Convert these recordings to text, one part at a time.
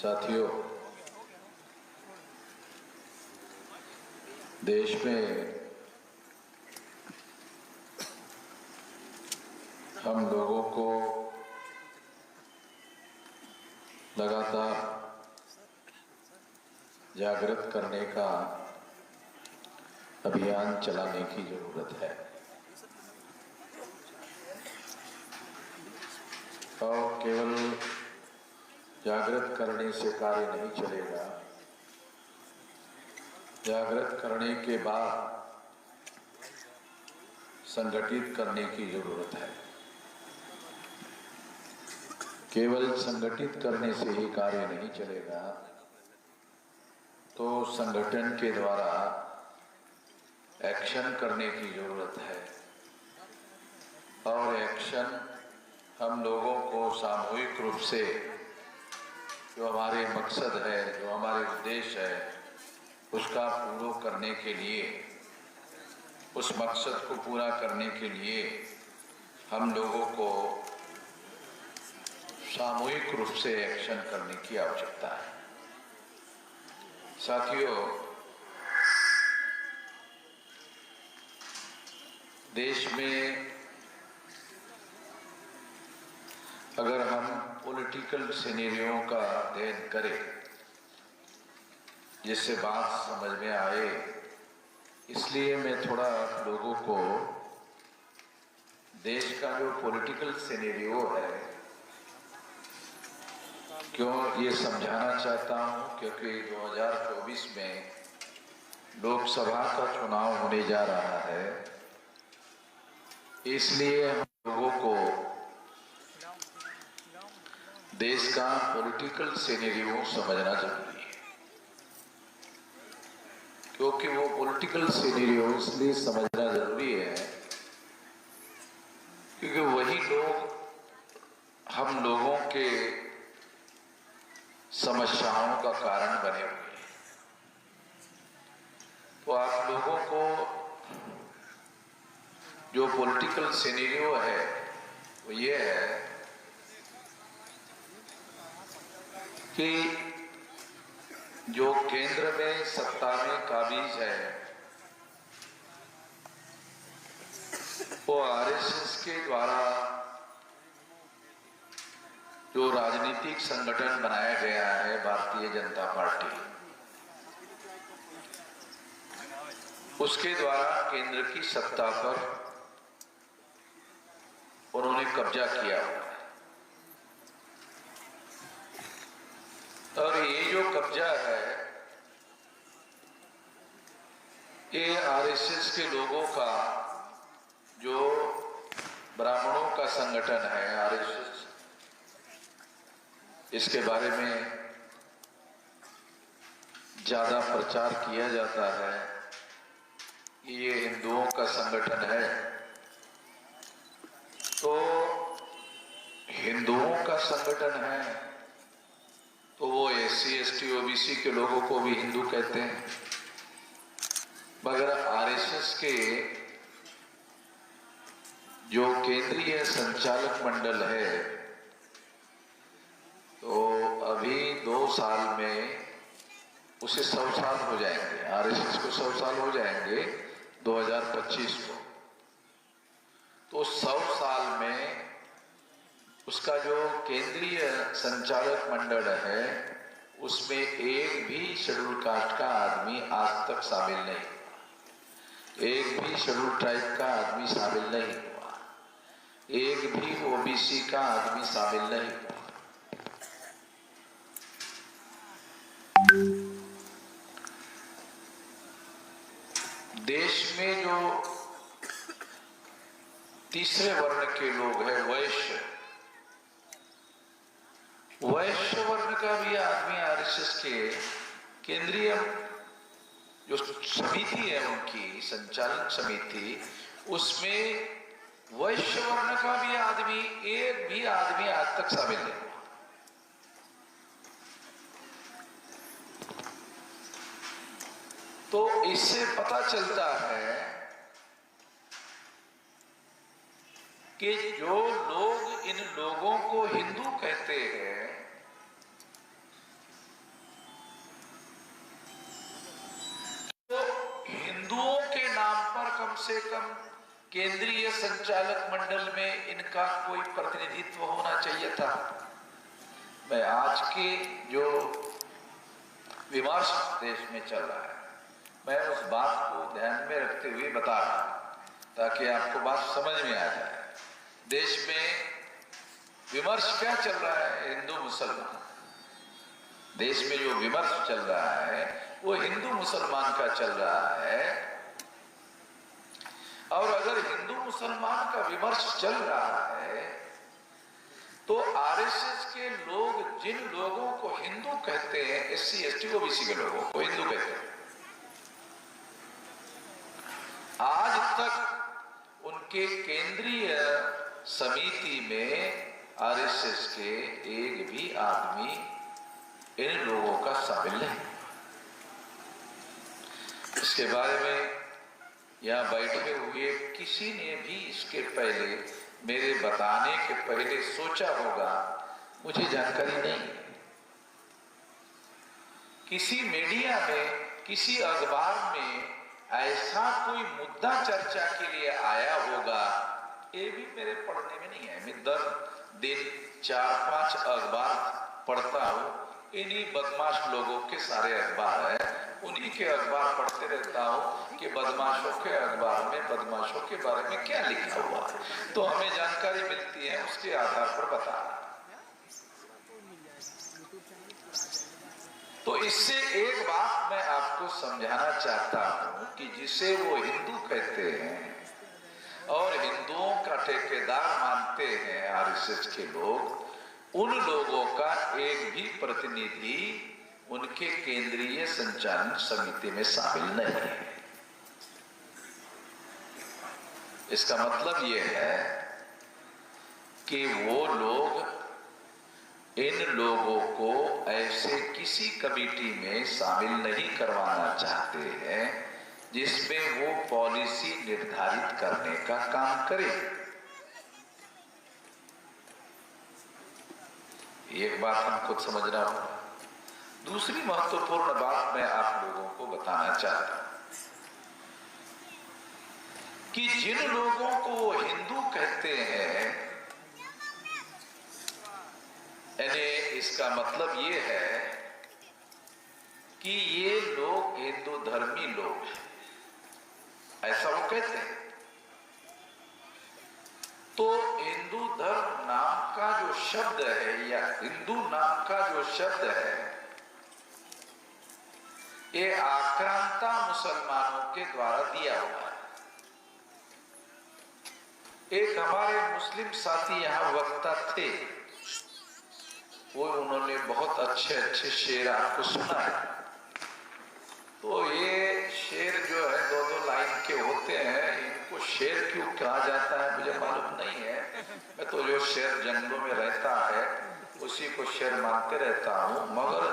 साथियों, देश में हम लोगों को लगातार जागृत करने का अभियान चलाने की जरूरत है और केवल जागृत करने से कार्य नहीं चलेगा। जागृत करने के बाद संगठित करने की जरूरत है। केवल संगठित करने से ही कार्य नहीं चलेगा, तो संगठन के द्वारा एक्शन करने की जरूरत है और एक्शन हम लोगों को सामूहिक रूप से जो हमारे मकसद है, जो हमारे उद्देश्य है, उसका पूरा करने के लिए, उस मकसद को पूरा करने के लिए हम लोगों को सामूहिक रूप से एक्शन करने की आवश्यकता है। साथियों, देश में अगर हम पॉलिटिकल सिनेरियो का अध्ययन करें जिससे बात समझ में आए, इसलिए मैं थोड़ा लोगों को देश का जो पॉलिटिकल सिनेरियो है क्यों ये समझाना चाहता हूँ, क्योंकि 2024 में लोकसभा का चुनाव होने जा रहा है। इसलिए हम लोगों को देश का पॉलिटिकल सिनेरियो समझना जरूरी है, क्योंकि वो पॉलिटिकल सिनेरियो इसलिए समझना जरूरी है क्योंकि वही लोग हम लोगों के समस्याओं का कारण बने हुए हैं। तो आप लोगों को जो पॉलिटिकल सिनेरियो है वो ये है कि जो केंद्र में सत्ता में काबिज है वो आरएसएस के द्वारा जो राजनीतिक संगठन बनाया गया है भारतीय जनता पार्टी, उसके द्वारा केंद्र की सत्ता पर उन्होंने कब्जा किया हुआ है। और ये जो कब्जा है ये आरएसएस के लोगों का, जो ब्राह्मणों का संगठन है आरएसएस, इसके बारे में ज्यादा प्रचार किया जाता है कि ये हिंदुओं का संगठन है। तो हिंदुओं का संगठन है तो वो एससी एसटी ओबीसी के लोगों को भी हिंदू कहते हैं, मगर आरएसएस के जो केंद्रीय संचालक मंडल है तो अभी 2 साल में उसे 100 साल हो जाएंगे, आरएसएस को 100 साल हो जाएंगे 2025 को। तो 100 साल में उसका जो केंद्रीय संचालक मंडल है उसमें एक भी शेड्यूल कास्ट का आदमी आज तक शामिल नहीं हुआ, एक भी शेड्यूल ट्राइब का आदमी शामिल नहीं हुआ, एक भी ओबीसी का आदमी शामिल नहीं हुआ। देश में जो तीसरे वर्ण के लोग हैं, वैश्य वर्ण का भी आदमी आरएसएस के केंद्रीय जो समिति है उनकी संचालन समिति, उसमें वैश्य वर्ण का भी आदमी, एक भी आदमी आज तक शामिल नहीं हुआ। तो इससे पता चलता है कि जो लोग इन लोगों को हिंदू कहते हैं से कम केंद्रीय संचालक मंडल में इनका कोई प्रतिनिधित्व होना चाहिए था। मैं आज के जो विमर्श देश में चल रहा है, मैं उस बात को ध्यान में रखते हुए बता रहा हूं ताकि आपको बात समझ में आ जाए। देश में विमर्श क्या चल रहा है? हिंदू मुसलमान। देश में जो विमर्श चल रहा है वो हिंदू मुसलमान का चल रहा है। और अगर हिंदू मुसलमान का विमर्श चल रहा है तो आरएसएस के लोग जिन लोगों को हिंदू कहते हैं, एससी एसटी ओबीसी के लोगों को हिंदू कहते हैं, आज तक उनके केंद्रीय समिति में आरएसएस के एक भी आदमी इन लोगों का शामिल नहीं। इसके बारे में यहां बैठे हुए किसी ने भी इसके पहले, मेरे बताने के पहले सोचा होगा, मुझे जानकारी नहीं। किसी मीडिया में, किसी अखबार में ऐसा कोई मुद्दा चर्चा के लिए आया होगा, ये भी मेरे पढ़ने में नहीं है। मैं दर दिन 4-5 अखबार पढ़ता हूँ। इन्हीं बदमाश लोगों के सारे अखबार है, उन्हीं के अखबार पढ़ते रहता हूँ कि बदमाशों के अखबार में बदमाशों के बारे में क्या लिखा हुआ है, तो हमें जानकारी मिलती है, उसके आधार पर बता। तो इससे एक बात मैं आपको समझाना चाहता हूँ कि जिसे वो हिंदू कहते हैं और हिंदुओं का ठेकेदार मानते हैं आरएसएस के लोग, उन लोगों का एक भी प्रतिनिधि उनके केंद्रीय संचालन समिति में शामिल नहीं है। इसका मतलब यह है कि वो लोग इन लोगों को ऐसे किसी कमेटी में शामिल नहीं करवाना चाहते हैं जिसमें वो पॉलिसी निर्धारित करने का काम करे। एक बात हमको समझना होगा। दूसरी महत्वपूर्ण बात मैं आप लोगों को बताना चाहता हूं कि जिन लोगों को वो हिंदू कहते हैं, यानी इसका मतलब ये है कि ये लोग हिंदू धर्मी लोग हैं, ऐसा वो कहते हैं। तो हिंदू धर्म नाम का जो शब्द है या हिंदू नाम का जो शब्द है, ये आक्रांता मुसलमानों के द्वारा दिया हुआ है। एक हमारे मुस्लिम साथी यहाँ वक्ता थे, वो उन्होंने बहुत अच्छे अच्छे शेर आपको सुना है। तो ये शेर जो है 2-2 लाइन के होते हैं, इनको शेर क्यों कहा जाता है मुझे मालूम नहीं है। मैं तो जो शेर जंगलों में रहता है उसी को शेर मानते रहता हूँ, मगर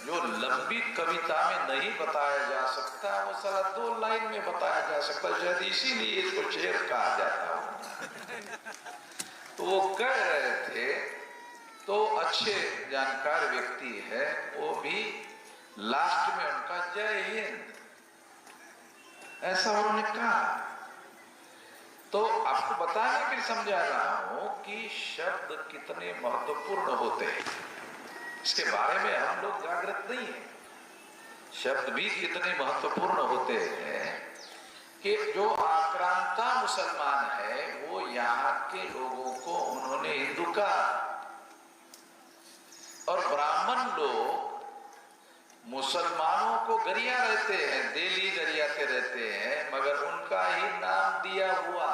जो लंबी कविता में नहीं बताया जा सकता वो सारा 2 लाइन में बताया जा सकता है, शायद इसीलिए इसको शेर कहा जाता है। तो वो कह रहे थे, तो अच्छे जानकार व्यक्ति है, वो भी लास्ट में उनका जय हिंद ऐसा उन्होंने कहा। तो आपको बताने के लिए समझा रहा हूं कि शब्द कितने महत्वपूर्ण होते हैं, इसके बारे में हम लोग जागृत नहीं है। शब्द भी कितने महत्वपूर्ण होते हैं कि जो आक्रांता मुसलमान है वो यहाँ के लोगों को उन्होंने हिंदू कहा, और ब्राह्मण लोग मुसलमानों को गरिया रहते हैं, दिली गरियाते रहते हैं, मगर उनका ही नाम दिया हुआ,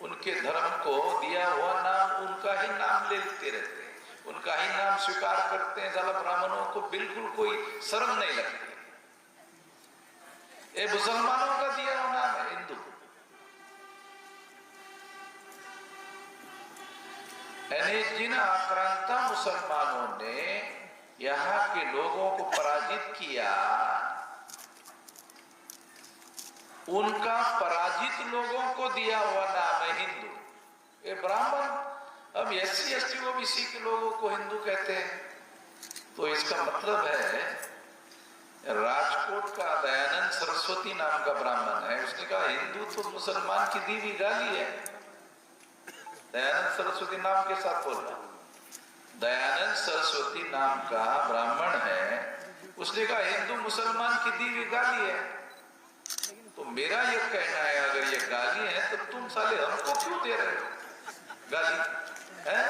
उनके धर्म को दिया हुआ नाम, उनका ही नाम लेते रहते हैं, उनका ही नाम स्वीकार करते हैं। साला ब्राह्मणों को बिल्कुल कोई शर्म नहीं लगती। ये मुसलमानों का दिया हुआ नाम है हिंदू। यानी जिन आक्रांता मुसलमानों ने यहाँ के लोगों को पराजित किया, उनका पराजित लोगों को दिया हुआ नाम है हिंदू। ये ब्राह्मण अब एससी एसटी ओबीसी के लोगों को हिंदू कहते हैं। तो इसका मतलब है राजकोट का दयानंद सरस्वती नाम का ब्राह्मण है, उसने कहा हिंदू तो मुसलमान की दी हुई गाली है। दयानंद सरस्वती नाम के साथ बोल रहा, दयानंद सरस्वती नाम का ब्राह्मण है, उसने कहा हिंदू मुसलमान की दी हुई गाली है। तो मेरा ये कहना है अगर ये गाली है तो तुम साले हमको क्यों दे रहे हो गाली है?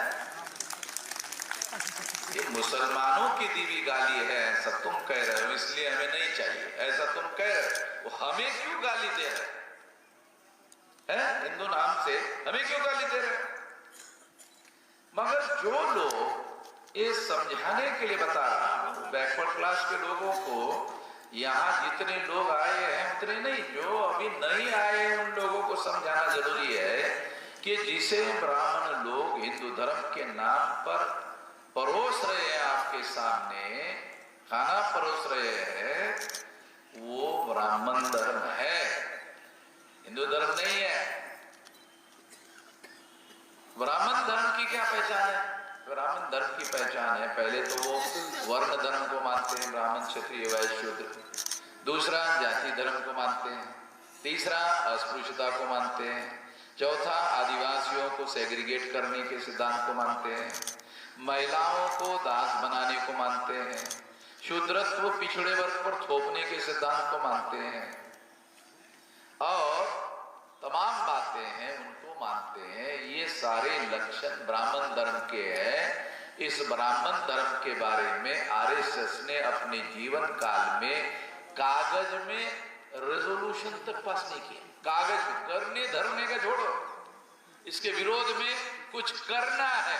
ये मुसलमानों की दी हुई गाली है ऐसा तुम कह रहे हो, इसलिए हमें नहीं चाहिए ऐसा तुम कह रहे हो। वो हमें क्यों गाली दे रहे हैं? हिंदू नाम से हमें क्यों गाली दे रहे हैं? मगर जो लोग ये समझाने के लिए बता रहा हूं, बैकवर्ड क्लास के लोगों को, यहाँ जितने लोग आए हैं उतने नहीं, जो अभी नहीं आए उन लोगों को समझाना जरूरी है कि जिसे ब्राह्मण लोग हिंदू धर्म के नाम पर परोस रहे हैं, आपके सामने खाना परोस रहे हैं, वो ब्राह्मण धर्म है, हिंदू धर्म नहीं है। ब्राह्मण धर्म की क्या पहचान है? ब्राह्मण धर्म की पहचान है, पहले तो वो वर्ण धर्म को मानते हैं, ब्राह्मण क्षत्रिय वैश्य शूद्र। दूसरा जाति धर्म को मानते हैं। तीसरा अस्पृश्यता को मानते हैं। चौथा आदिवासियों को सेग्रीगेट करने के सिद्धांत को मानते हैं। महिलाओं को दास बनाने को मानते हैं। शूद्रत्व पिछड़े वर्ग पर थोपने के सिद्धांत को मानते हैं और तमाम बातें हैं उनको मानते हैं। ये सारे लक्षण ब्राह्मण धर्म के हैं। इस ब्राह्मण धर्म के बारे में आरएसएस ने अपने जीवन काल में कागज में रेजोल्यूशन तक पास नहीं किया। कागज करने धरने का छोड़ो, इसके विरोध में कुछ करना है,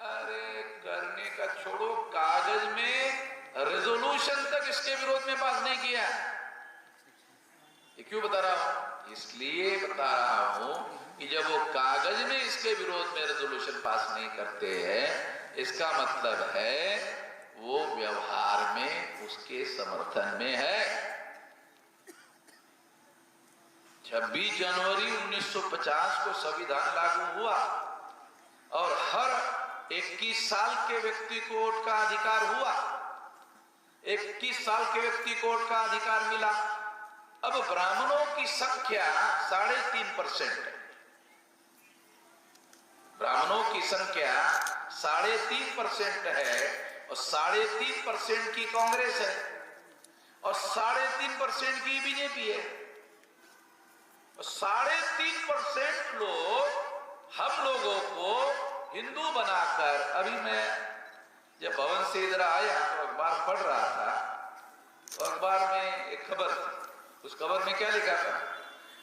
अरे करने का छोड़ो, कागज में रेजोल्यूशन तक इसके विरोध में पास नहीं किया। ये क्यों बता रहा हूं? इसलिए बता रहा हूं कि जब वो कागज में इसके विरोध में रेजोल्यूशन पास नहीं करते हैं, इसका मतलब है वो व्यवहार में उसके समर्थन में है। 26 जनवरी 1950 को संविधान लागू हुआ और हर 21 साल के व्यक्ति को वोट का अधिकार हुआ। 21 साल के व्यक्ति को वोट का अधिकार मिला। अब ब्राह्मणों की संख्या 3.5% है। ब्राह्मणों की संख्या 3.5% है और 3.5% की कांग्रेस है और 3.5% की बीजेपी है। और 3.5% लोग हम लोगों को हिंदू बनाकर, अभी मैं जब भवन से इधर आया तो अखबार पढ़ रहा था, तो अखबार में एक खबर थी। उस खबर में क्या लिखा था?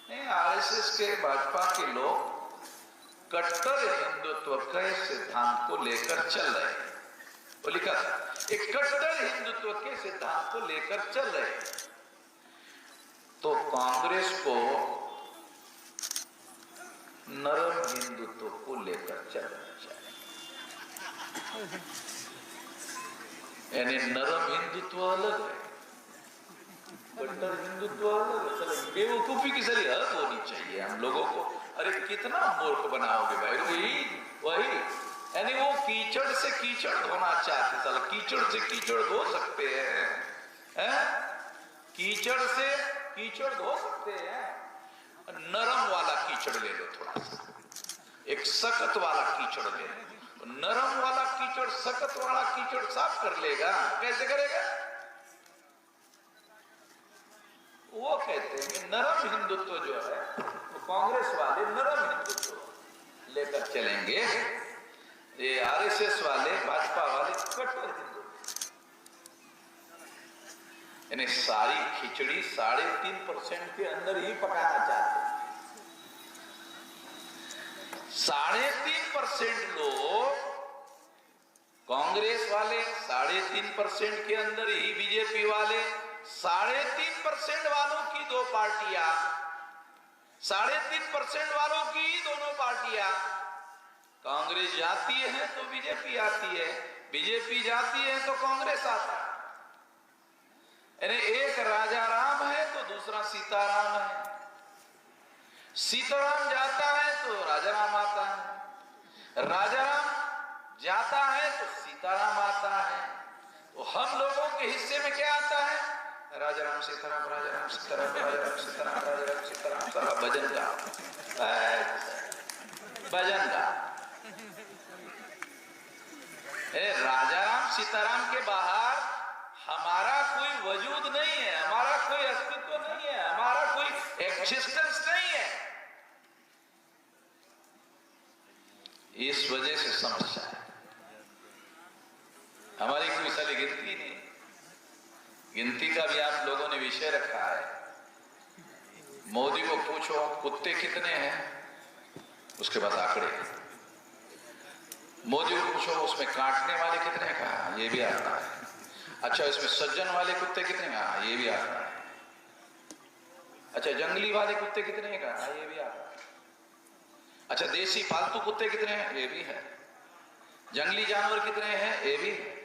नहीं, आरएसएस के भाजपा के लोग कट्टर हिंदुत्व के सिद्धांत को लेकर चल रहे हैं। वो लिखा था एक कट्टर हिंदुत्व के सिद्धांत को लेकर चल रहे हैं। तो कांग्रेस को नरम हिंदुत्व को लेकर चलना चाहिए। यानी नरम हिंदुत्व अलग है, कट्टर हिंदुत्व अलग है। बेवकूफी की सारी हद होनी चाहिए हम लोगों को। अरे कितना मूर्ख बनाओगे भाई? वही यानी वो कीचड़ से कीचड़ धोना चाहते, साला कीचड़ से कीचड़ धो सकते हैं? कीचड़ से कीचड़ धो सकते हैं। नरम वाला कीचड़ ले लो, थोड़ा सा एक सख्त वाला कीचड़ ले लो। नरम वाला कीचड़ सख्त वाला कीचड़ साफ कर लेगा? कैसे करेगा? वो कहते हैं कि नरम हिंदुत्व जो है तो कांग्रेस वाले नरम हिंदुत्व लेकर चलेंगे, ये आरएसएस वाले भाजपा वाले कट्टर हिंदुत्व। यानी सारी खिचड़ी 3.5% के अंदर ही पकाना चाहते हैं। 3.5% लोग कांग्रेस वाले, 3.5% के अंदर ही बीजेपी वाले, 3.5% वालों की दो पार्टियां, 3.5% वालों की दोनों पार्टियां। कांग्रेस जाती है तो बीजेपी आती है, बीजेपी जाती है तो कांग्रेस आता है। यानी एक राजा राम है तो दूसरा सीताराम है। सीताराम जाता है तो राजा राम आता है, राजा राम जाता है तो सीताराम आता है। तो हम लोगों के हिस्से में क्या आता है? राजा राम सीताराम, राजा राम सीताराम, राजा राम सीताराम, राजा राम सीताराम, सारा भजन का भजन का। राजा राम सीताराम के बाहर हमारा कोई वजूद नहीं है, हमारा कोई अस्तित्व नहीं है, हमारा कोई एक्जिस्टेंस नहीं है। इस वजह से समस्या है। हमारी कोई सारी गिनती नहीं, गिनती का भी आप लोगों ने विषय रखा है। मोदी को पूछो कुत्ते कितने हैं, उसके बाद आंकड़े। मोदी को पूछो उसमें काटने वाले कितने का, ये भी आता है। अच्छा इसमें सज्जन वाले कुत्ते कितने का, ये भी आता है। अच्छा जंगली वाले कुत्ते कितने का, ये भी आता है। अच्छा देसी पालतू कुत्ते कितने हैं, ये भी है। जंगली जानवर कितने हैं, ये भी है।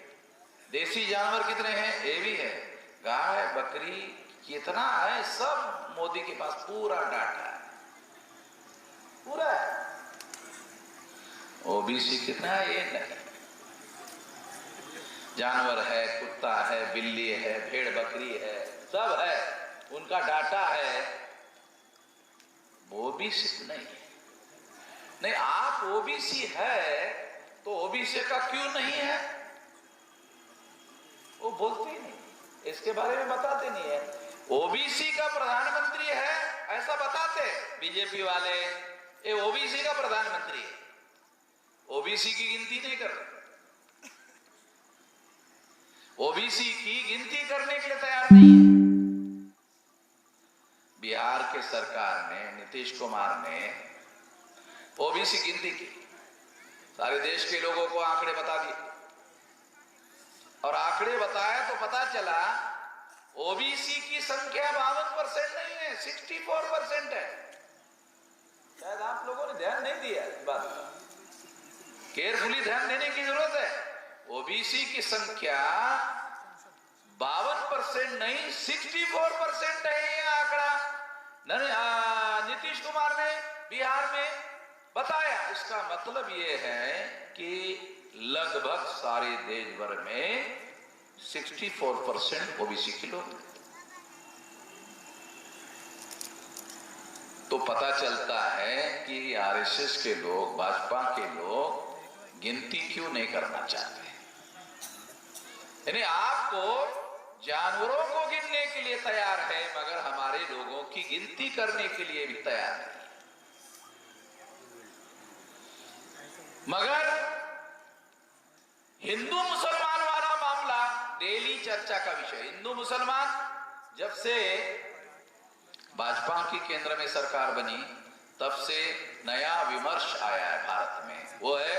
देसी जानवर कितने हैं, ये भी है। गाय बकरी कितना है, सब मोदी के पास पूरा डाटा है, पूरा है। ओबीसी कितना है ये नहीं। जानवर है, कुत्ता है, बिल्ली है, भेड़ बकरी है, सब है, उनका डाटा है। ओबीसी नहीं। नहीं आप ओबीसी है तो ओबीसी का क्यों नहीं है, वो बोलते ही नहीं, इसके बारे में बताते नहीं है। ओबीसी का प्रधानमंत्री है ऐसा बताते बीजेपी वाले, ये ओबीसी का प्रधानमंत्री है। ओबीसी की गिनती नहीं कर रहे, ओबीसी की गिनती करने के लिए तैयार नहीं है। बिहार के सरकार ने, नीतीश कुमार ने ओबीसी गिनती की, सारे देश के लोगों को आंकड़े बता दिए, और आंकड़े बताया तो पता चला ओबीसी की संख्या 52% नहीं है, 64% है। शायद आप लोगों ने ध्यान नहीं दिया इस बात का, केयरफुली ध्यान देने की जरूरत है। ओबीसी की संख्या 52% नहीं 64% है। ये आंकड़ा नीतीश कुमार ने बिहार में बताया। इसका मतलब ये है कि लगभग सारे देश भर में 64% ओबीसी के लोग। तो पता चलता है कि आरएसएस के लोग, भाजपा के लोग गिनती क्यों नहीं करना चाहते। यानी आपको जानवरों को गिनने के लिए तैयार है, मगर हमारे लोगों की गिनती करने के लिए भी तैयार नहीं। मगर हिंदू मुसलमान वाला मामला डेली चर्चा का विषय। हिंदू मुसलमान जब से भाजपा की केंद्र में सरकार बनी तब से नया विमर्श आया है भारत में, वो है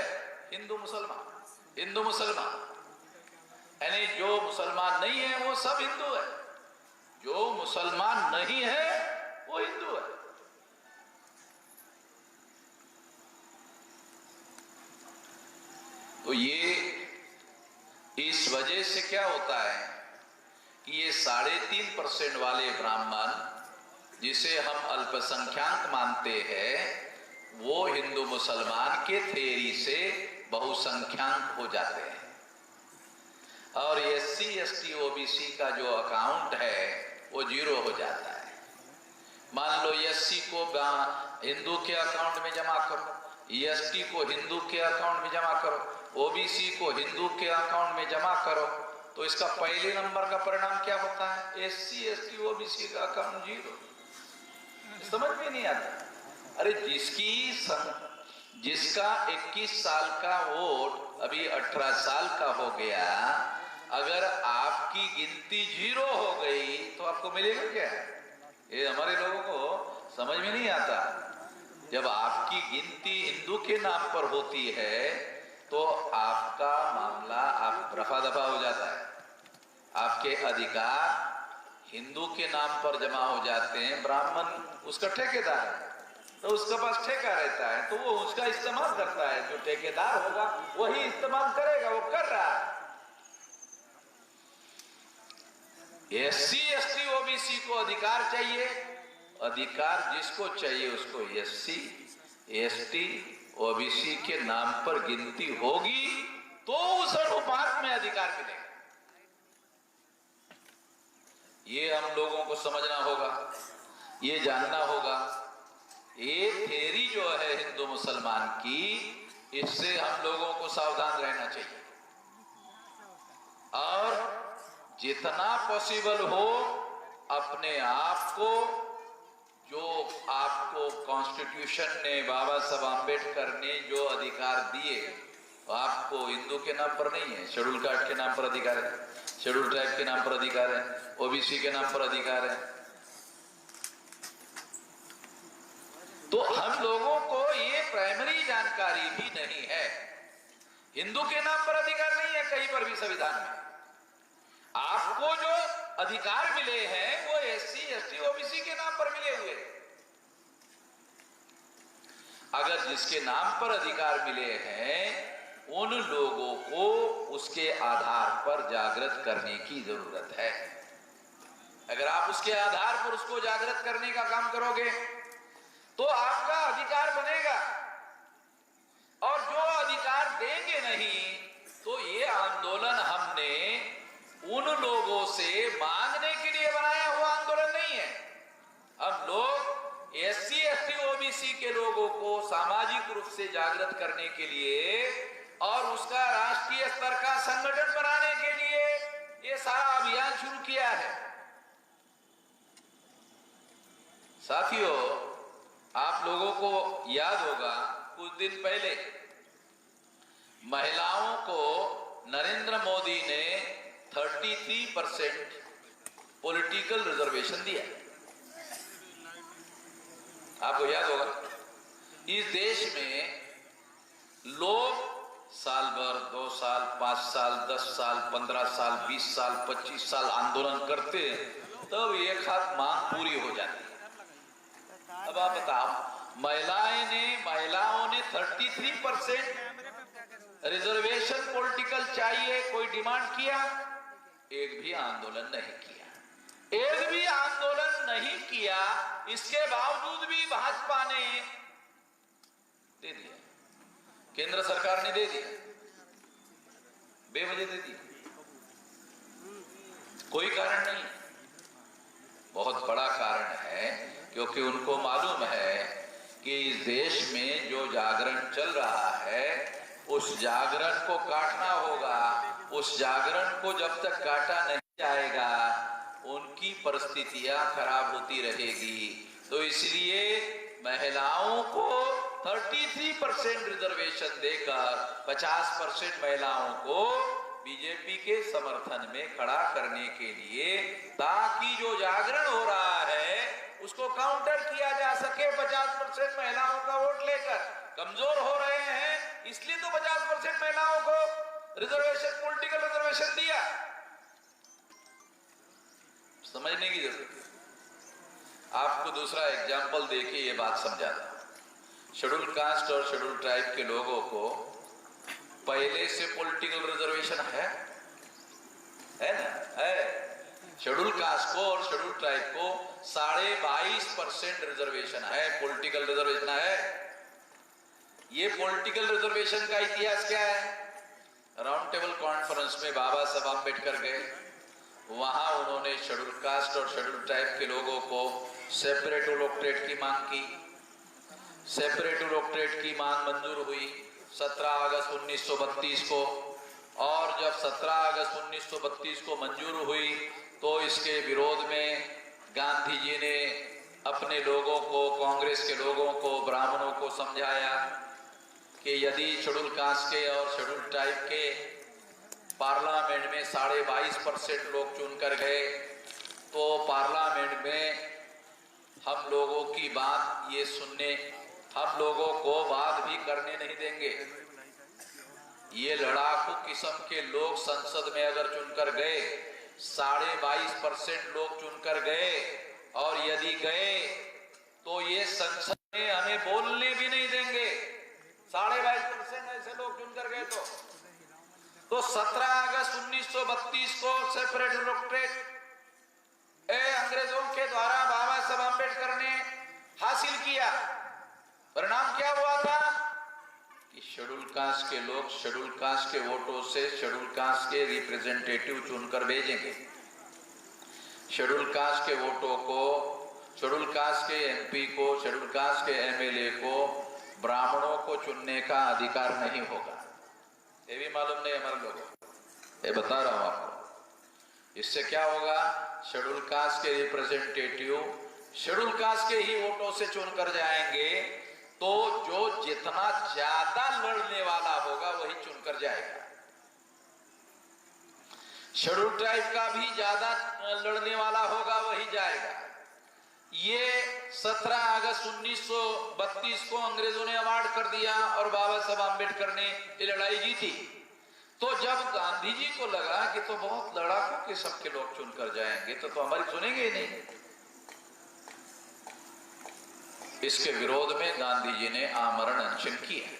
हिंदू मुसलमान। हिंदू मुसलमान यानी जो मुसलमान नहीं है वो सब हिंदू है, जो मुसलमान नहीं है वो हिंदू है। तो ये इस वजह से क्या होता है कि ये 3.5% वाले ब्राह्मण जिसे हम अल्पसंख्यक मानते हैं, वो हिंदू मुसलमान के थ्योरी से बहुसंख्यक हो जाते हैं। और एससी एसटी ओबीसी का जो अकाउंट है वो 0 हो जाता है। मान लो एससी को हिंदू के अकाउंट में जमा करो, एसटी को हिंदू के अकाउंट में जमा करो, ओबीसी को हिंदू के अकाउंट में जमा करो, तो इसका पहले नंबर का परिणाम क्या होता है, एससी एसटी ओबीसी का अकाउंट 0। समझ में नहीं आता। अरे जिसका 21 साल का वोट अभी 18 साल का हो गया, अगर आपकी गिनती 0 हो गई तो आपको मिलेगा क्या? ये हमारे लोगों को समझ में नहीं आता। जब आपकी गिनती हिंदू के नाम पर होती है तो आपका मामला आप रफा दफा हो जाता है, आपके अधिकार हिंदू के नाम पर जमा हो जाते हैं। ब्राह्मण उसका ठेकेदार है तो उसके पास ठेका रहता है, तो वो उसका इस्तेमाल करता है। जो ठेकेदार होगा वही इस्तेमाल करेगा, वो कर रहा है। एससी एसटी ओबीसी को अधिकार चाहिए, अधिकार जिसको चाहिए उसको एससी एसटी ओबीसी के नाम पर गिनती होगी तो उस अनुपात में अधिकार मिलेगा। ये हम लोगों को समझना होगा, ये जानना होगा। ये थेरी जो है हिंदू मुसलमान की, इससे हम लोगों को सावधान रहना चाहिए और जितना पॉसिबल हो अपने आप को, जो आपको कॉन्स्टिट्यूशन ने, बाबा साहब आम्बेडकर ने जो अधिकार दिए, आपको हिंदू के नाम पर नहीं है, शेड्यूल कास्ट के नाम पर अधिकार है, शेड्यूल ट्राइब के नाम पर अधिकार है, ओबीसी के नाम पर अधिकार है। तो हम लोगों को ये प्राइमरी जानकारी भी नहीं है। हिंदू के नाम पर अधिकार नहीं है कहीं पर भी संविधान में। आपको जो अधिकार मिले हैं वो एससी, एसटी, ओबीसी के नाम पर मिले हुए। अगर जिसके नाम पर अधिकार मिले हैं उन लोगों को उसके आधार पर जागृत करने की जरूरत है। अगर आप उसके आधार पर उसको जागृत करने का काम करोगे तो आपका अधिकार बनेगा, और जो अधिकार देंगे नहीं तो ये आंदोलन हमने उन लोगों से मांगने के लिए बनाया हुआ आंदोलन नहीं है। हम लोग एससी, एसटी, ओबीसी के लोगों को सामाजिक रूप से जागृत करने के लिए और उसका राष्ट्रीय स्तर का संगठन बनाने के लिए ये सारा अभियान शुरू किया है। साथियों, आप लोगों को याद होगा कुछ दिन पहले महिलाओं को नरेंद्र मोदी ने 33% पॉलिटिकल रिजर्वेशन दिया। आपको याद होगा, इस देश में लोग साल भर, 2 साल, 5 साल, 10 साल, 15 साल, 20 साल, 25 साल आंदोलन करते तब एक हाथ मांग पूरी हो जाती है। अब आप बताओ, महिलाओं ने 33% रिजर्वेशन पॉलिटिकल चाहिए, कोई डिमांड किया? एक भी आंदोलन नहीं किया, एक भी आंदोलन नहीं किया। इसके बावजूद भी भाजपा ने दे दिया, केंद्र सरकार ने दे दिया, बेवजह दे दिया, कोई कारण नहीं। बहुत बड़ा कारण है, क्योंकि उनको मालूम है कि इस देश में जो जागरण चल रहा है उस जागरण को काटना होगा। उस जागरण को जब तक काटा नहीं जाएगा उनकी परिस्थितियां खराब होती रहेगी। तो इसलिए महिलाओं को 33% रिजर्वेशन देकर 50% महिलाओं को बीजेपी के समर्थन में खड़ा करने के लिए, ताकि जो जागरण हो रहा है उसको काउंटर किया जा सके। 50% महिलाओं का वोट लेकर कमजोर हो रहे हैं, इसलिए तो 50% महिलाओं को रिजर्वेशन, पॉलिटिकल रिजर्वेशन दिया। समझने की जरूरत है। आपको दूसरा एग्जाम्पल देके ये बात समझाता। शेड्यूल कास्ट और शेड्यूल ट्राइब के लोगों को पहले से पॉलिटिकल रिजर्वेशन है ना? है। शेड्यूल कास्ट को और शेड्यूल ट्राइब को 22.5% रिजर्वेशन है, पॉलिटिकल रिजर्वेशन है। ये पॉलिटिकल रिजर्वेशन का इतिहास क्या है? राउंड टेबल कॉन्फ्रेंस में बाबा साहब आम्बेडकर गए, वहां उन्होंने शेड्यूल कास्ट और शेड्यूल ट्राइब के लोगों को सेपरेट इलेक्टोरेट की मांग की। सेपरेट इलेक्टोरेट की मांग मंजूर हुई 17 अगस्त 1932 को, और जब 17 अगस्त 1932 को मंजूर हुई तो इसके विरोध में गांधी जी ने अपने लोगों को, कांग्रेस के लोगों को, ब्राह्मणों को समझाया कि यदि शेड्यूल कास्ट के और शेड्यूल ट्राइब के पार्लियामेंट में 22.5% लोग चुनकर गए तो पार्लियामेंट में हम लोगों की बात ये सुनने, हम लोगों को बात भी करने नहीं देंगे। ये लड़ाकू किस्म के लोग संसद में अगर चुनकर गए, 22.5% लोग चुनकर गए, और यदि गए तो ये संसद में हमें बोलने भी नहीं देंगे। 22.5% ऐसे लोग चुनकर गए तो 17 अगस्त 1932 को सेपरेट इलेक्टोरेट अंग्रेजों के द्वारा बाबा साहब आम्बेडकर ने हासिल किया। परिणाम क्या हुआ था कि शेड्यूल कास्ट के लोग शेड्यूल कास्ट के वोटों से शेड्यूल कास्ट के रिप्रेजेंटेटिव चुनकर भेजेंगे। शेड्यूल कास्ट के वोटों को, शेड्यूल कास्ट के एमपी को, शेड्यूल कास्ट के एमएलए को ब्राह्मणों को चुनने का अधिकार नहीं होगा। ये भी मालूम नहीं हमारे लोगों को, ये बता रहा हूं आपको। इससे क्या होगा, शेड्यूल कास्ट के रिप्रेजेंटेटिव शेड्यूल कास्ट के ही वोटों से चुनकर जाएंगे, तो जो जितना ज्यादा लड़ने वाला होगा वही चुनकर जाएगा। शेड्यूल ट्राइब का भी ज्यादा लड़ने वाला होगा वही जाएगा। ये 17 अगस्त 1932 को अंग्रेजों ने अवार्ड कर दिया और बाबा साहब आम्बेडकर ने ये लड़ाई जीती। तो जब गांधी जी को लगा कि तो बहुत लड़ाकों के सबके लोग चुनकर जाएंगे तो हमारी सुनेंगे ही नहीं, इसके विरोध में गांधी जी ने आमरण अनशन किया।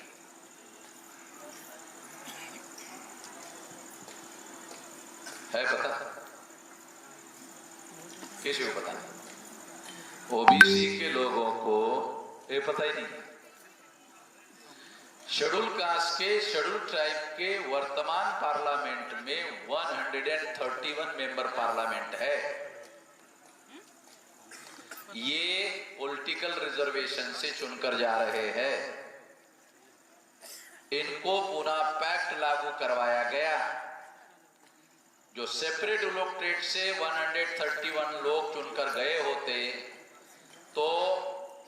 है पता? किसी को पता नहीं? ओबीसी के लोगों को ये पता ही नहीं। शेड्यूल कास्ट के, शेड्यूल ट्राइब के वर्तमान पार्लियामेंट में 131 मेंबर पार्लियामेंट है। ये पॉलिटिकल रिजर्वेशन से चुनकर जा रहे हैं। इनको पुनः पैक्ट लागू करवाया गया। जो सेपरेट इलेक्टोरेट से 131 लोग चुनकर गए होते तो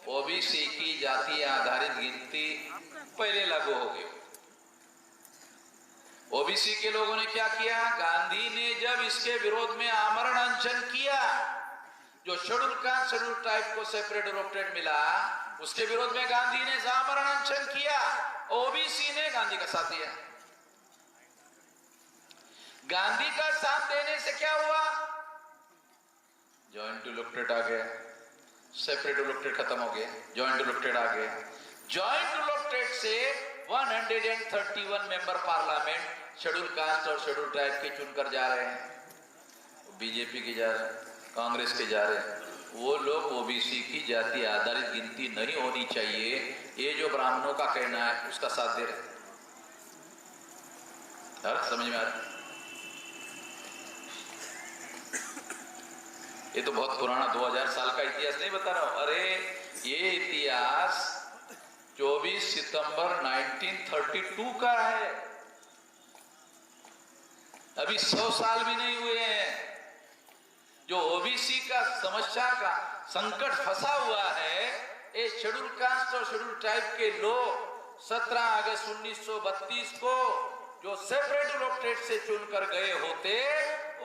ओबीसी की जाति आधारित गिनती पहले लागू हो गई। ओबीसी के लोगों ने क्या किया, गांधी ने जब इसके विरोध में आमरण अनशन किया, जो शेड्यूल कास्ट शेड्यूल ट्राइब को सेपरेट इलेक्टोरेट मिला, उसके विरोध में गांधी ने आमरण अनशन किया। ओबीसी ने गांधी का साथ दिया। गांधी का साथ देने से क्या हुआ, जॉइंट इलेक्टोरेट आ गया, सेपरेट इलेक्टोरेट खत्म हो गया, जॉइंट इलेक्टोरेट आ गया। जॉइंट इलेक्टोरेट से 131 मेंबर पार्लियामेंट शेड्यूल कास्ट और शेड्यूल ट्राइब के चुनकर जा रहे हैं। बीजेपी के जा रहे हैं, कांग्रेस के जा रहे हैं। वो लोग ओबीसी की जाति आधारित गिनती नहीं होनी चाहिए, ये जो ब्राह्मणों का कहना है उसका साथ दे रहे। समझ में आ रहा? ये तो बहुत पुराना 2000 साल का इतिहास नहीं बता रहा हूं। अरे ये इतिहास 24 सितंबर 1932 का है। अभी 100 साल भी नहीं हुए हैं। जो ओबीसी का समस्या का संकट फंसा हुआ है, ये शेड्यूल कास्ट और शेड्यूल ट्राइब के लोग 17 अगस्त 1932 को जो सेपरेट इलेक्टोरेट से चुनकर गए होते,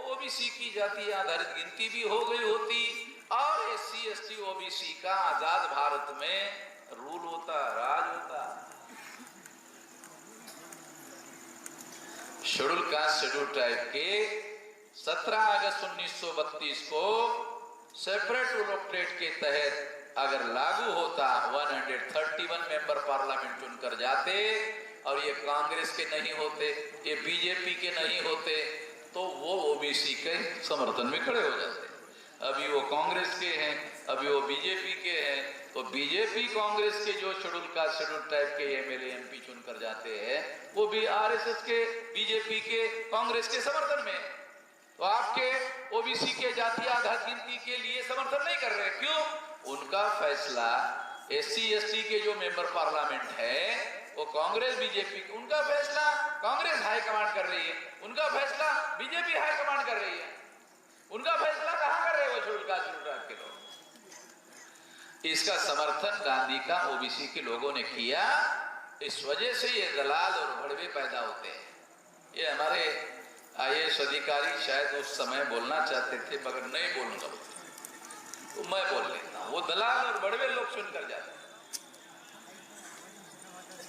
ओबीसी की जाति आधारित गिनती भी हो गई होती और एससी एसटी ओबीसी का आजाद भारत में रूल होता, राज होता। शेड्यूल कास्ट शेड्यूल ट्राइब के 17 अगस्त 1932 को सेपरेट इलेक्टोरेट के तहत अगर लागू होता, 131 मेंबर पार्लियामेंट चुनकर जाते और ये कांग्रेस के नहीं होते, ये बीजेपी के नहीं होते, तो वो ओबीसी के समर्थन में खड़े हो जाते। अभी वो कांग्रेस के हैं, अभी वो बीजेपी के हैं, तो बीजेपी कांग्रेस के जो शेड्यूल कास्ट शेड्यूल ट्राइब के एमएलए एमपी चुनकर जाते हैं, वो भी आरएसएस के, बीजेपी के, कांग्रेस के समर्थन में। तो आपके ओबीसी के जाति आधारित गिनती के लिए समर्थन नहीं कर रहे। क्यों? उनका फैसला एससी एसटी के जो मेंबर पार्लियामेंट है वो कांग्रेस बीजेपी, उनका फैसला कांग्रेस हाई कमांड कर रही है, उनका फैसला बीजेपी हाई कमांड कर रही है। उनका फैसला कहां कर रहे हैं वो शेड्यूल कास्ट शेड्यूल ट्राइब के लोग। इसका समर्थन गांधी का ओबीसी के लोगों ने किया। इस वजह से ये दलाल और भड़वे पैदा होते हैं। ये हमारे आईएएस अधिकारी शायद उस समय बोलना चाहते थे मगर नहीं बोलूंगा, तो मैं बोल लेता हूं। वो दलाल और भड़वे लोग सुनकर जाते हैं।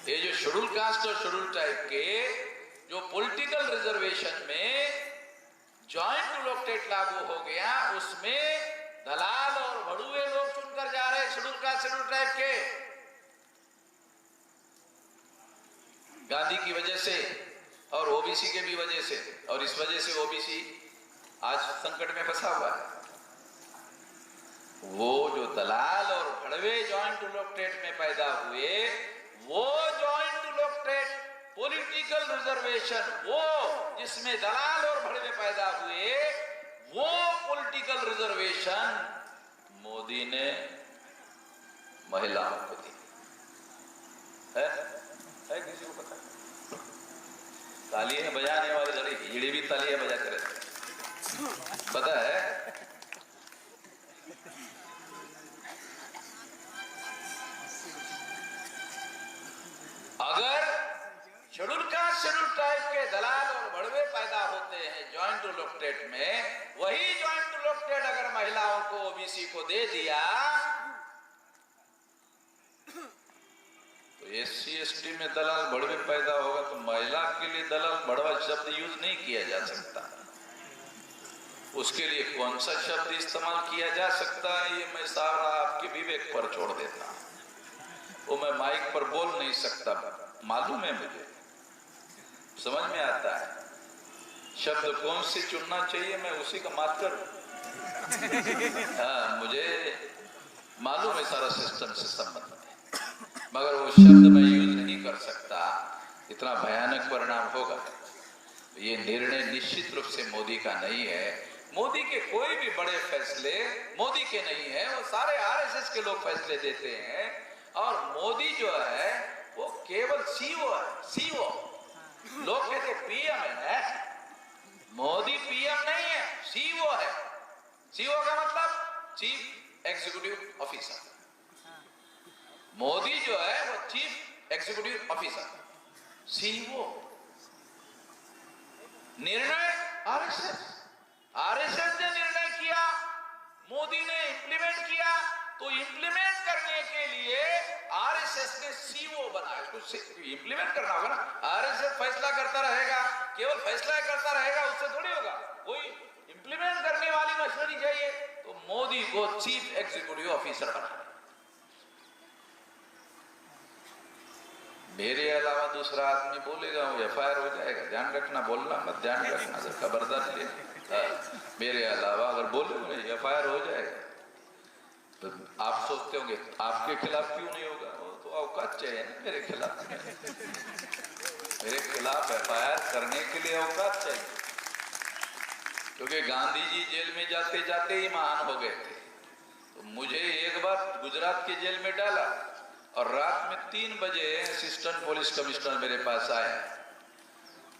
ये जो शेड्यूल कास्ट और शेड्यूल ट्राइब के जो पॉलिटिकल रिजर्वेशन में जॉइंट इलेक्टोरेट लागू हो गया, उसमें दलाल और भड़ुए लोग चुनकर जा रहे हैं शेड्यूल कास्ट शेड्यूल ट्राइब के। गांधी की वजह से और ओबीसी के भी वजह से, और इस वजह से ओबीसी आज संकट में फंसा हुआ है। वो जो दलाल और भड़वे जॉइंट इलेक्टोरेट में पैदा हुए, वो जॉइंट इलेक्टोरेट पॉलिटिकल रिजर्वेशन, वो जिसमें दलाल और भड़वे पैदा हुए, वो पॉलिटिकल मोदी ने महिलाओं को दी है किसी को पता? तालियां बजाने वाले जड़े हिजड़ी भी तालियां बजाते रहते, पता है? अगर शेड्यूल कास्ट शेड्यूल ट्राइब के दलाल और बढ़वे पैदा होते हैं ज्वाइंट इलेक्टोरेट में, वही ज्वाइंट इलेक्टोरेट अगर महिलाओं को ओबीसी को दे दिया तो एससी एसटी में दलाल बढ़वे पैदा होगा, तो महिला के लिए दलाल बढ़वा शब्द यूज नहीं किया जा सकता। उसके लिए कौन सा शब्द इस्तेमाल किया जा सकता है, ये मैं सारा आपके विवेक पर छोड़ देता हूं। वो मैं माइक पर बोल नहीं सकता, मालूम है मुझे, समझ में आता है शब्द कौन से चुनना चाहिए, मैं उसी का मात करूं। हाँ, मुझे मालूम है सारा सिस्टम से संबंध है, मगर वो शब्द मैं यूज नहीं कर सकता, इतना भयानक परिणाम होगा। ये निर्णय निश्चित रूप से मोदी का नहीं है। मोदी के कोई भी बड़े फैसले मोदी के नहीं है, वो सारे आरएसएस के लोग फैसले देते हैं। और मोदी जो है वो केवल सीओ है, सीओ। लोग कहते पीएम है, मोदी पीएम नहीं है, सीओ है। सीओ का मतलब चीफ एग्जीक्यूटिव ऑफिसर। मोदी जो है वो चीफ एग्जीक्यूटिव ऑफिसर, सीईओ। निर्णय आरएसएस ने निर्णय किया, मोदी ने इंप्लीमेंट किया, तो इंप्लीमेंट करने के लिए आरएसएस ने सीईओ बनाया। कुछ इंप्लीमेंट करना होगा ना। आरएसएस फैसला करता रहेगा, केवल फैसला करता रहेगा, उससे थोड़ी होगा। कोई इंप्लीमेंट करने वाली मशीनरी चाहिए, तो मोदी को चीफ एग्जीक्यूटिव ऑफिसर बनाया। मेरे अलावा दूसरा आदमी बोलेगा वो एफआईआर हो जाएगा। ध्यान रखना, बोलना मत, ध्यान रखना, खबरदार ले। मेरे अलावा अगर बोले एफआईआर हो जाएगा, तो आप सोचते होंगे आपके खिलाफ क्यों नहीं होगा? वो तो औकात चाहिए ना मेरे खिलाफ। मेरे खिलाफ एफआईआर करने के लिए औकात चाहिए, क्योंकि गांधी जी जेल में जाते जाते ही महान हो गए थे। तो मुझे एक बार गुजरात के जेल में डाला और रात में 3 बजे असिस्टेंट पुलिस कमिश्नर मेरे पास आया,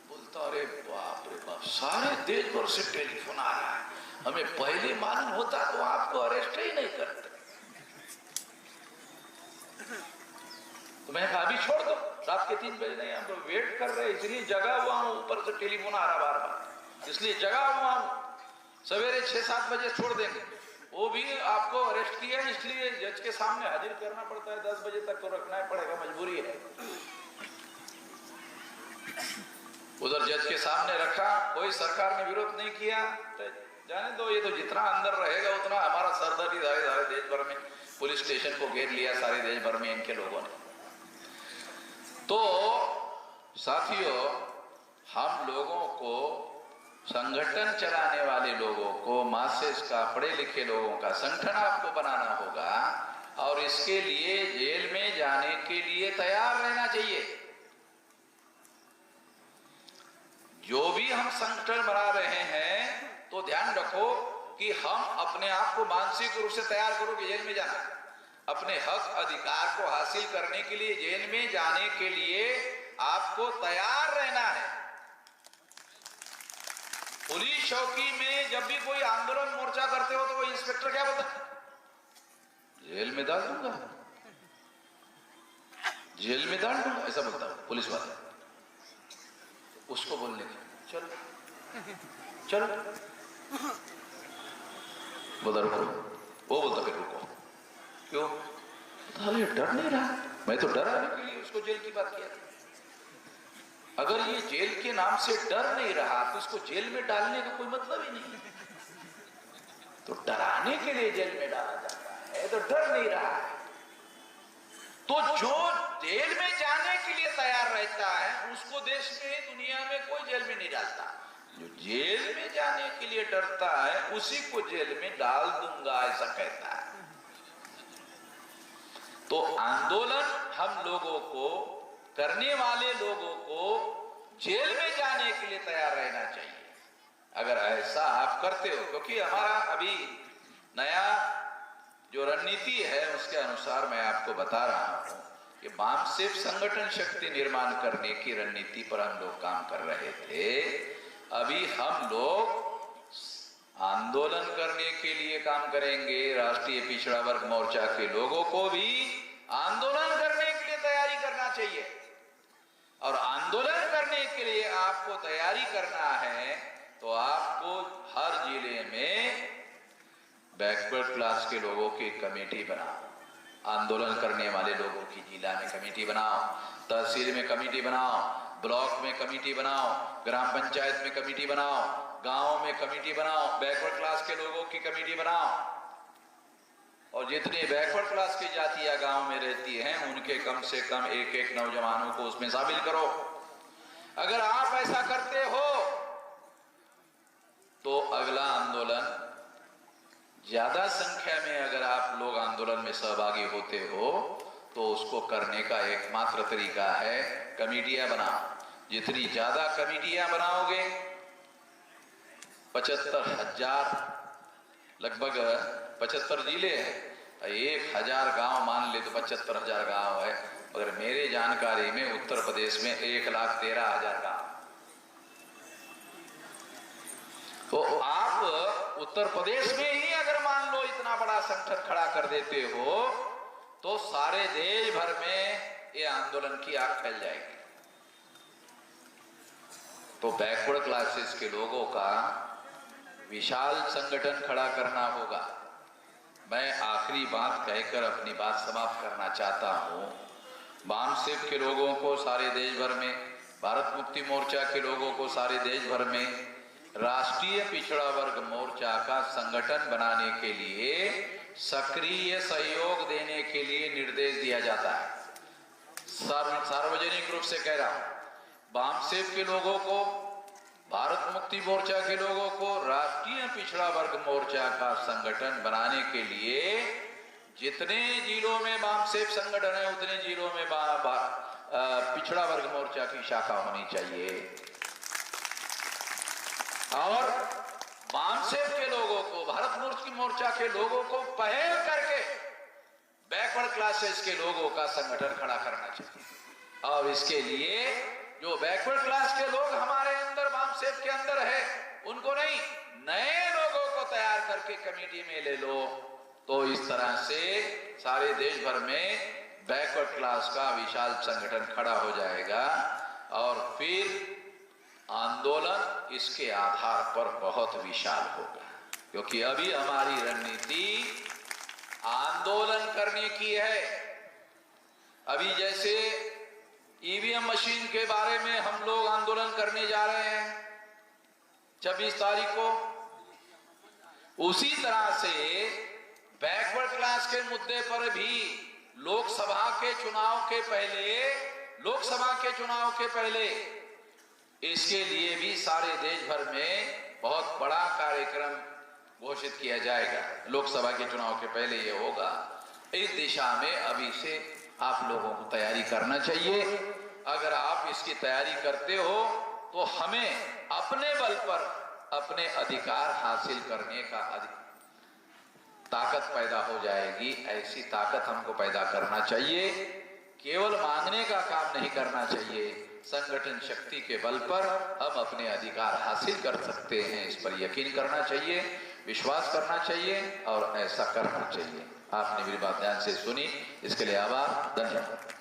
बोलता अरे बाप रे बाप, सारे देश भर से टेलीफोन आ रहा है, हमें पहले मालूम होता तो आपको अरेस्ट ही नहीं करते। तो मैंने कहा अभी छोड़ दो, रात के 3 बजे नहीं, हम तो वेट कर रहे, इसलिए जगा हुआ हूं, ऊपर से टेलीफोन आ रहा बार बार, इसलिए जगा हुआ हूं। सवेरे 6-7 बजे छोड़ देंगे। वो भी आपको अरेस्ट किया, इसलिए जज के सामने हाजिर करना पड़ता है, 10 बजे तक तो रखना ही पड़ेगा, मजबूरी है। उधर जज के सामने रखा, कोई सरकार ने विरोध नहीं किया, तो जाने दो, ये तो जितना अंदर रहेगा उतना हमारा सरदर्दी सारे देश भर में। पुलिस स्टेशन को घेर लिया सारे देश भर में इनके लोगों ने। तो साथियों, हम लोगों को, संगठन चलाने वाले लोगों को, मासेस का, पढ़े लिखे लोगों का संगठन आपको बनाना होगा, और इसके लिए जेल में जाने के लिए तैयार रहना चाहिए। जो भी हम संगठन बना रहे हैं, तो ध्यान रखो कि हम अपने आप को मानसिक रूप से तैयार करो कि जेल में जाना। अपने हक अधिकार को हासिल करने के लिए, जेल में जाने के लिए आपको तैयार रहना है। पुलिस चौकी में जब भी कोई आंदोलन मोर्चा करते हो, तो वो इंस्पेक्टर क्या बोलता है? जेल में डाल दूंगा, जेल में डाल दूंगा, ऐसा बोलता है पुलिस वाला। उसको बोलने की चलो चलो, बोला रुको, वो बोलता फिर रुको। क्यों? अरे डर नहीं रहा, मैं तो डराने के लिए उसको जेल की बात किया था। अगर ये जेल के नाम से डर नहीं रहा, तो इसको जेल में डालने का कोई मतलब ही नहीं। तो डराने के लिए जेल में डाला जाता है, तो डर नहीं रहा है। तो जो जेल में जाने के लिए तैयार रहता है, उसको देश में, दुनिया में कोई जेल में नहीं डालता। जो जेल में जाने के लिए डरता है, उसी को जेल में डाल दूंगा, ऐसा कहता है। तो आंदोलन हम लोगों को, करने वाले लोगों को जेल में जाने के लिए तैयार रहना चाहिए। अगर ऐसा आप करते हो, क्योंकि हमारा अभी नया जो रणनीति है उसके अनुसार मैं आपको बता रहा हूं कि वामसेप संगठन शक्ति निर्माण करने की रणनीति पर हम लोग काम कर रहे थे। अभी हम लोग आंदोलन करने के लिए काम करेंगे। राष्ट्रीय पिछड़ा वर्ग मोर्चा के लोगों को भी आंदोलन करने के लिए तैयारी करना चाहिए, और आंदोलन करने के लिए आपको तैयारी करना है तो आपको हर जिले में बैकवर्ड क्लास के लोगों की कमेटी बनाओ, आंदोलन करने वाले लोगों की जिला में कमेटी बनाओ, तहसील में कमेटी बनाओ, ब्लॉक में कमेटी बनाओ, ग्राम पंचायत में कमेटी बनाओ, गांव में कमेटी बनाओ, बैकवर्ड क्लास के लोगों की कमेटी बनाओ। और जितने बैकवर्ड क्लास की जातियां गांव में रहती हैं उनके कम से कम एक एक नौजवानों को उसमें शामिल करो। अगर आप ऐसा करते हो तो अगला आंदोलन ज्यादा संख्या में अगर आप लोग आंदोलन में सहभागी होते हो तो उसको करने का एकमात्र तरीका है कमेटियां बनाओ। जितनी ज्यादा कमेटियां बनाओगे, 75,000 लगभग 75 जिले हैं, 1,000 गांव मान ले तो 75,000 गांव है, मगर मेरे जानकारी में उत्तर प्रदेश में 1,13,000 गांव। तो आप उत्तर प्रदेश में ही अगर मान लो इतना बड़ा संगठन खड़ा कर देते हो तो सारे देश भर में ये आंदोलन की आग फैल जाएगी। तो बैकवर्ड क्लासेस के लोगों का विशाल संगठन खड़ा करना होगा। मैं आखिरी बात कहकर अपनी बात समाप्त करना चाहता हूं। वामसेप के लोगों को सारे देश भर में, भारत मुक्ति मोर्चा के लोगों को सारे देश भर में, राष्ट्रीय पिछड़ा वर्ग मोर्चा का संगठन बनाने के लिए सक्रिय सहयोग देने के लिए निर्देश दिया जाता है। सार्वजनिक रूप से कह रहा हूं, वामसेप के लोगों को, भारत मुक्ति मोर्चा के लोगों को राष्ट्रीय पिछड़ा वर्ग मोर्चा का संगठन बनाने के लिए जितने जिलों में वामसेप संगठन है उतने जिलों में पिछड़ा वर्ग मोर्चा की शाखा होनी चाहिए। और वामसेप के लोगों को, भारत मुक्ति मोर्चा के लोगों को पहल करके बैकवर्ड क्लासेस के लोगों का संगठन खड़ा करना चाहिए। और इसके लिए जो बैकवर्ड क्लास के लोग हमारे अंदर वामसेप के अंदर है उनको नहीं, नए लोगों को तैयार करके कमेटी में ले लो। तो इस तरह से सारे देश भर में बैकवर्ड क्लास का विशाल संगठन खड़ा हो जाएगा और फिर आंदोलन इसके आधार पर बहुत विशाल होगा। क्योंकि अभी हमारी रणनीति आंदोलन करने की है। अभी जैसे ईवीएम मशीन के बारे में हम लोग आंदोलन करने जा रहे हैं 26 तारीख को, उसी तरह से बैकवर्ड क्लास के मुद्दे पर भी लोकसभा के चुनाव के पहले इसके लिए भी सारे देश भर में बहुत बड़ा कार्यक्रम घोषित किया जाएगा। लोकसभा के चुनाव के पहले ये होगा। इस दिशा में अभी से आप लोगों को तैयारी करना चाहिए। अगर आप इसकी तैयारी करते हो तो हमें अपने बल पर अपने अधिकार हासिल करने का ताकत पैदा हो जाएगी। ऐसी ताकत हमको पैदा करना चाहिए। केवल मांगने का काम नहीं करना चाहिए। संगठन शक्ति के बल पर हम अपने अधिकार हासिल कर सकते हैं, इस पर यकीन करना चाहिए, विश्वास करना चाहिए और ऐसा करना चाहिए। आपने मेरी बात ध्यान से सुनी, इसके लिए आभार, धन्यवाद।